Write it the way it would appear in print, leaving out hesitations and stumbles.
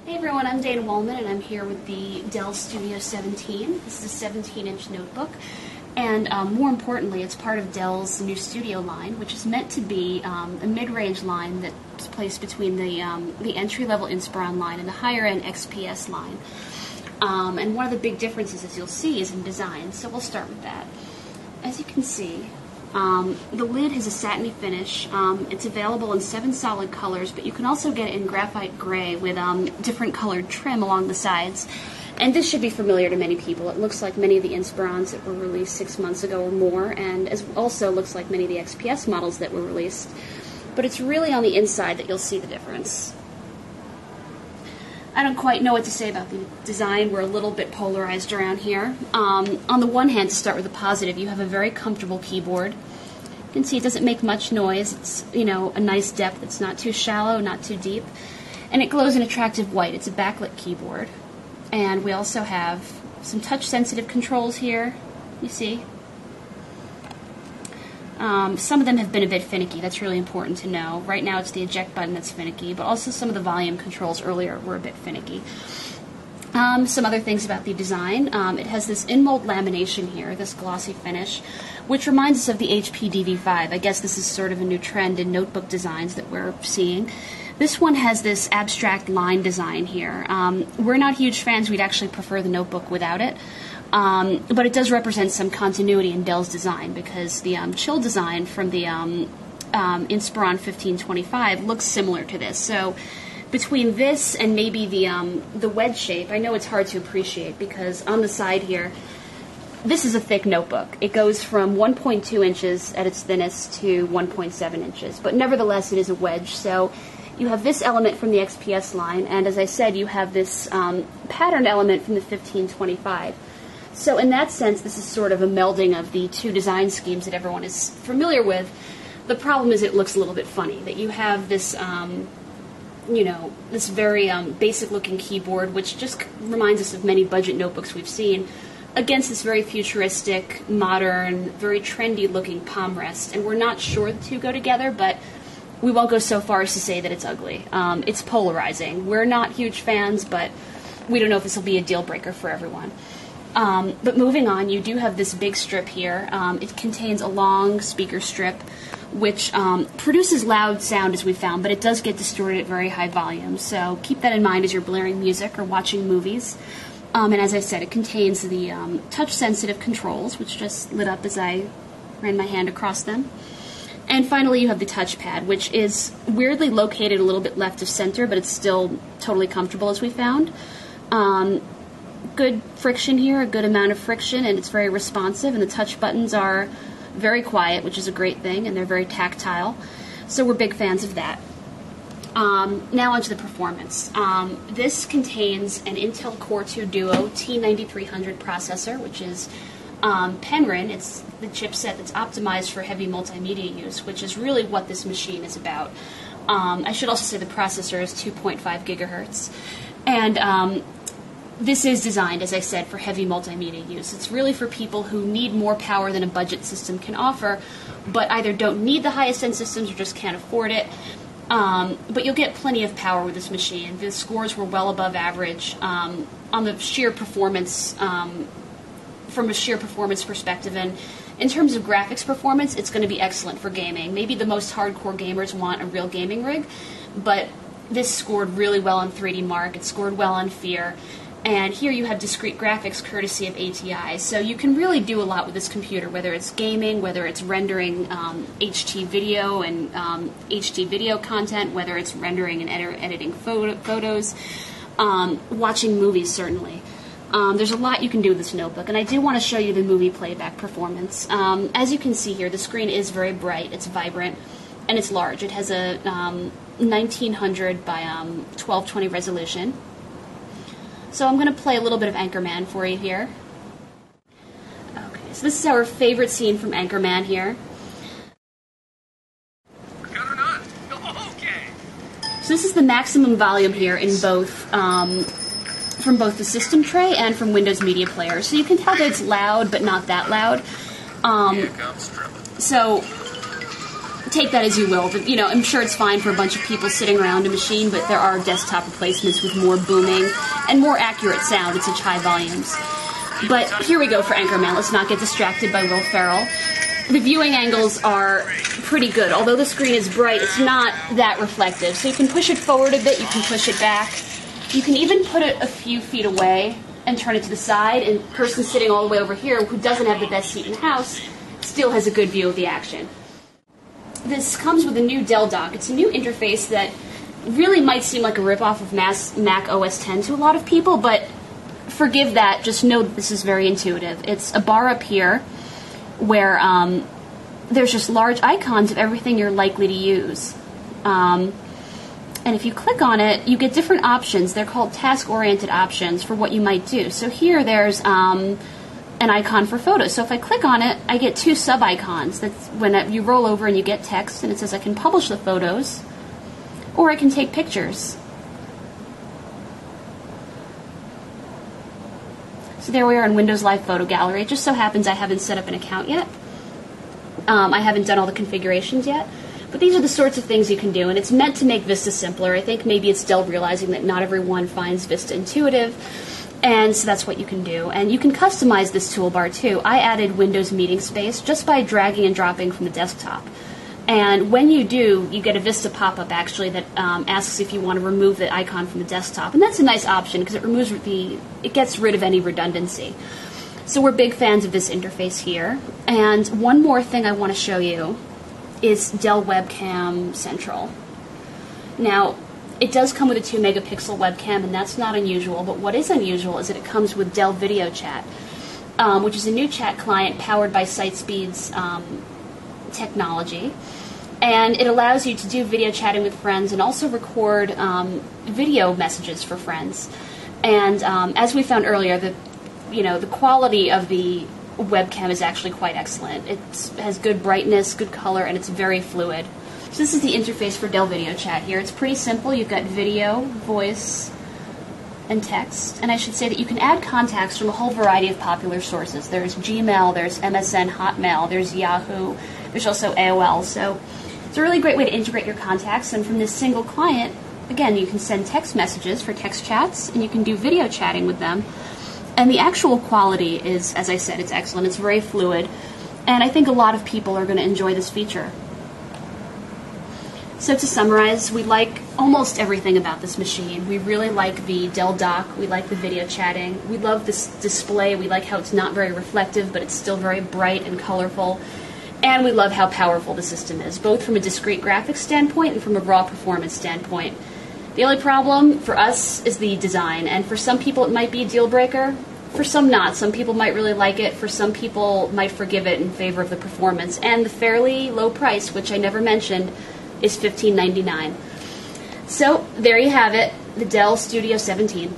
Hey everyone, I'm Dana Wallman and I'm here with the Dell Studio 17. This is a 17-inch notebook, and more importantly, it's part of Dell's new Studio line, which is meant to be a mid-range line that's placed between the entry-level Inspiron line and the higher-end XPS line. And one of the big differences, as you'll see, is in design, so we'll start with that. As you can see, the lid has a satiny finish. It's available in 7 solid colors, but you can also get it in graphite gray with different colored trim along the sides. And this should be familiar to many people. It looks like many of the Inspirons that were released 6 months ago or more, and also looks like many of the XPS models that were released. But it's really on the inside that you'll see the difference. I don't quite know what to say about the design. We're a little bit polarized around here. On the one hand, to start with the positive, you have a very comfortable keyboard. You can see it doesn't make much noise. It's, a nice depth. It's not too shallow, not too deep. And it glows an attractive white. It's a backlit keyboard. And we also have some touch-sensitive controls here, you see. Some of them have been a bit finicky. That's really important to know. Right now it's the eject button that's finicky, but also some of the volume controls earlier were a bit finicky. Some other things about the design. It has this in-mold lamination here, this glossy finish, which reminds us of the HP DV5. I guess this is sort of a new trend in notebook designs that we're seeing. This one has this abstract line design here. We're not huge fans. We'd actually prefer the notebook without it. But it does represent some continuity in Dell's design, because the chill design from the Inspiron 1525 looks similar to this. So between this and maybe the wedge shape, I know it's hard to appreciate because on the side here, this is a thick notebook. It goes from 1.2 inches at its thinnest to 1.7 inches, but nevertheless it is a wedge. So you have this element from the XPS line, and as I said, you have this patterned element from the 1525. So in that sense, this is sort of a melding of the two design schemes that everyone is familiar with. The problem is it looks a little bit funny, that you have this, this very basic-looking keyboard, which just reminds us of many budget notebooks we've seen, against this very futuristic, modern, very trendy-looking palm rest. And we're not sure the two go together, but we won't go so far as to say that it's ugly. It's polarizing. We're not huge fans, but we don't know if this will be a deal-breaker for everyone. But moving on, you do have this big strip here. It contains a long speaker strip, which produces loud sound, as we found, but it does get distorted at very high volume. So keep that in mind as you're blaring music or watching movies. And as I said, it contains the touch-sensitive controls, which just lit up as I ran my hand across them. And finally, you have the touchpad, which is weirdly located a little bit left of center, but it's still totally comfortable, as we found. Good friction here, a good amount of friction, and it's very responsive, and the touch buttons are very quiet, which is a great thing, and they're very tactile, so we're big fans of that. Now onto the performance. This contains an Intel Core 2 Duo T9300 processor, which is Penryn. It's the chipset that's optimized for heavy multimedia use, which is really what this machine is about. I should also say the processor is 2.5 gigahertz, and this is designed, as I said, for heavy multimedia use. It's really for people who need more power than a budget system can offer, but either don't need the highest-end systems or just can't afford it. But you'll get plenty of power with this machine. The scores were well above average on the sheer performance, from a sheer performance perspective. And in terms of graphics performance, it's going to be excellent for gaming. Maybe the most hardcore gamers want a real gaming rig, but this scored really well on 3D Mark. It scored well on Fear. And here you have discrete graphics courtesy of ATI. So you can really do a lot with this computer, whether it's gaming, whether it's rendering HT video and HD video content, whether it's rendering and editing photos, watching movies, certainly. There's a lot you can do with this notebook, and I do want to show you the movie playback performance. As you can see here, the screen is very bright, it's vibrant, and it's large. It has a 1900 by 1220 resolution. So I'm going to play a little bit of Anchorman for you here. Okay, so this is our favorite scene from Anchorman here. Got or not? Okay. So this is the maximum volume here in both, from both the system tray and from Windows Media Player. So you can tell that it's loud, but not that loud. So take that as you will. But, you know, I'm sure it's fine for a bunch of people sitting around a machine, but there are desktop replacements with more booming and more accurate sound at such high volumes. But here we go for Anchorman. Let's not get distracted by Will Ferrell. The viewing angles are pretty good. Although the screen is bright, it's not that reflective. So you can push it forward a bit, you can push it back. You can even put it a few feet away and turn it to the side, and the person sitting all the way over here who doesn't have the best seat in the house still has a good view of the action. This comes with a new Dell dock. It's a new interface that really might seem like a ripoff of Mac OS X to a lot of people, but forgive that, just know that this is very intuitive. It's a bar up here where there's just large icons of everything you're likely to use. And if you click on it, you get different options. They're called task-oriented options for what you might do. So here there's an icon for photos. So if I click on it, I get two sub-icons. That's when you roll over and you get text, and it says I can publish the photos, or I can take pictures. So there we are in Windows Live Photo Gallery. It just so happens I haven't set up an account yet. I haven't done all the configurations yet. But these are the sorts of things you can do, and it's meant to make Vista simpler. I think maybe it's Dell realizing that not everyone finds Vista intuitive, and so that's what you can do. And you can customize this toolbar too. I added Windows Meeting Space just by dragging and dropping from the desktop. And when you do, you get a Vista pop-up actually that asks if you want to remove the icon from the desktop. And that's a nice option because it gets rid of any redundancy. So we're big fans of this interface here. And one more thing I want to show you is Dell Webcam Central. Now, it does come with a 2 megapixel webcam, and that's not unusual, but what is unusual is that it comes with Dell Video Chat, which is a new chat client powered by Sitespeed's technology, and it allows you to do video chatting with friends and also record video messages for friends. And as we found earlier, the quality of the webcam is actually quite excellent. It has good brightness, good color, and it's very fluid. So this is the interface for Dell Video Chat here. It's pretty simple. You've got video, voice, and text. And I should say that you can add contacts from a whole variety of popular sources. There's Gmail, there's MSN, Hotmail, there's Yahoo, there's also AOL. So it's a really great way to integrate your contacts. And from this single client, again, you can send text messages for text chats, and you can do video chatting with them. And the actual quality is, as I said, it's excellent. It's very fluid. And I think a lot of people are going to enjoy this feature. So to summarize, we like almost everything about this machine. We really like the Dell dock. We like the video chatting. We love this display. We like how it's not very reflective, but it's still very bright and colorful. And we love how powerful the system is, both from a discrete graphics standpoint and from a raw performance standpoint. The only problem for us is the design, and for some people it might be a deal breaker, for some not. Some people might really like it, for some people might forgive it in favor of the performance, and the fairly low price, which I never mentioned, is $15.99. So there you have it, the Dell Studio 17.